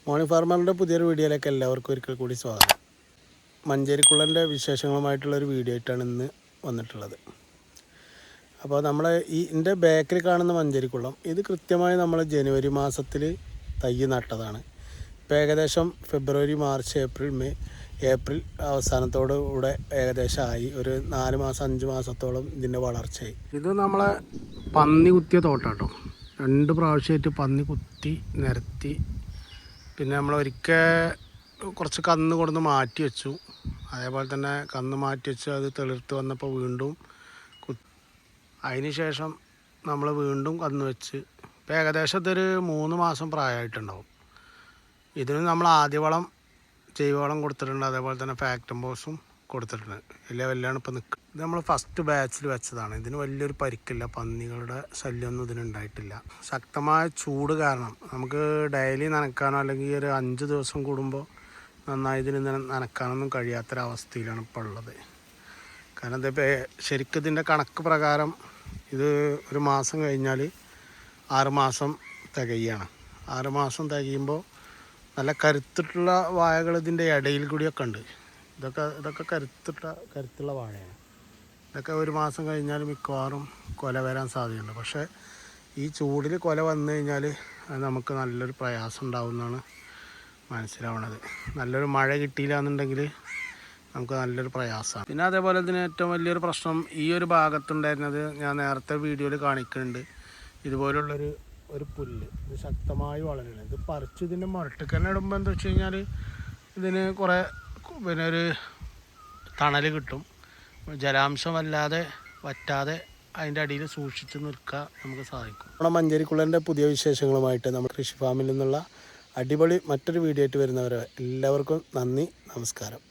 Morning ഫാർമറിൻ്റെ പുതിയൊരു വീഡിയോയിലേക്ക് എല്ലാവർക്കും ഒരിക്കൽ കൂടി സ്വാഗതം. മഞ്ചേരിക്കുള്ളൻ്റെ വിശേഷങ്ങളുമായിട്ടുള്ളൊരു വീഡിയോ ആയിട്ടാണ് ഇന്ന് വന്നിട്ടുള്ളത്. അപ്പോൾ നമ്മളെ എൻ്റെ ബാക്കിൽ കാണുന്ന മഞ്ചേരിക്കുള്ളം ഇത് കൃത്യമായി നമ്മൾ ജനുവരി മാസത്തിൽ തൈ നട്ടതാണ്. ഇപ്പോൾ ഏകദേശം ഫെബ്രുവരി, മാർച്ച്, ഏപ്രിൽ അവസാനത്തോടുകൂടെ ഏകദേശം ആയി. ഒരു 4 മാസം 5 മാസത്തോളം ഇതിൻ്റെ വളർച്ചയായി. ഇത് നമ്മളെ പന്നി കുത്തിയ തോട്ടാട്ടോ. 2 പ്രാവശ്യമായിട്ട് പന്നി കുത്തി നിരത്തി. പിന്നെ നമ്മൾ ഒരിക്കൽ കുറച്ച് കന്ന് കൊടുന്ന് മാറ്റി വെച്ചു. അതേപോലെ തന്നെ കന്ന് മാറ്റി വെച്ച് അത് തെളിർത്ത് വന്നപ്പോൾ വീണ്ടും അതിന് ശേഷം നമ്മൾ വീണ്ടും കന്ന് വെച്ച് ഇപ്പോൾ ഏകദേശം ഇതൊരു 3 മാസം പ്രായമായിട്ടുണ്ടാവും. ഇതിന് നമ്മൾ ആദ്യവളം ജൈവവളം കൊടുത്തിട്ടുണ്ട്, അതേപോലെ തന്നെ ഫാക്ടംബോസും കൊടുത്തിട്ടുണ്ട്. ലെവലിലാണ് ഇപ്പോൾ നിൽക്കുന്നത്. ഇത് നമ്മൾ ഫസ്റ്റ് ബാച്ചിൽ വെച്ചതാണ്. ഇതിന് വലിയൊരു പരിക്കില്ല, പന്നികളുടെ ശല്യമൊന്നും ഇതിനുണ്ടായിട്ടില്ല. ശക്തമായ ചൂട് കാരണം നമുക്ക് ഡെയിലി നനയ്ക്കാനോ അല്ലെങ്കിൽ ഒരു 5 ദിവസം കൂടുമ്പോൾ നന്നായി ഇതിന് നനയ്ക്കാനൊന്നും കഴിയാത്തൊരവസ്ഥയിലാണ് ഇപ്പോൾ ഉള്ളത്. കാരണം ഇതിപ്പോൾ ശരിക്കും ഇതിൻ്റെ കണക്ക് പ്രകാരം ഇത് ഒരു മാസം കഴിഞ്ഞാൽ 6 മാസം തികയാണ്. 6 മാസം തികയുമ്പോൾ നല്ല കരുത്തുള്ള വാഴകൾ ഇതിൻ്റെ ഇടയിൽ കൂടിയൊക്കെ ഉണ്ട്. ഇതൊക്കെ കരുത്തുള്ള വാഴയാണ്. ഇതൊക്കെ ഒരു മാസം കഴിഞ്ഞാൽ മിക്കവാറും കൊല വരാൻ സാധ്യതയുണ്ട്. പക്ഷേ ഈ ചൂടിൽ കൊല വന്നു കഴിഞ്ഞാൽ അത് നമുക്ക് നല്ലൊരു പ്രയാസം ഉണ്ടാവുമെന്നാണ് മനസ്സിലാവുന്നത്. നല്ലൊരു മഴ കിട്ടിയില്ല എന്നുണ്ടെങ്കിൽ നമുക്ക് നല്ലൊരു പ്രയാസമാണ്. പിന്നെ അതേപോലെ ഇതിന് ഏറ്റവും വലിയൊരു പ്രശ്നം ഈ ഒരു ഭാഗത്തുണ്ടായിരുന്നത് ഞാൻ നേരത്തെ വീഡിയോയിൽ കാണിക്കുന്നുണ്ട്. ഇതുപോലുള്ളൊരു പുല്ല് ഇത് ശക്തമായി വളരണം. ഇത് പറിച്ച് ഇതിൻ്റെ മുരട്ടിക്കന്നെ ഇടുമ്പോൾ എന്താ വെച്ച് കഴിഞ്ഞാൽ ഇതിന് കുറേ പിന്നെ ഒരു തണൽ കിട്ടും. ജലാംശം വല്ലാതെ വറ്റാതെ അതിൻ്റെ അടിയിൽ സൂക്ഷിച്ച് നിൽക്കാൻ നമുക്ക് സാധിക്കും. നമ്മുടെ മഞ്ചേരിക്കുള്ളൻ്റെ പുതിയ വിശേഷങ്ങളുമായിട്ട് നമ്മുടെ കൃഷി ഫാമിൽ നിന്നുള്ള അടിപൊളി മറ്റൊരു വീഡിയോ ആയിട്ട് വരുന്നവരെ എല്ലാവർക്കും നന്ദി, നമസ്കാരം.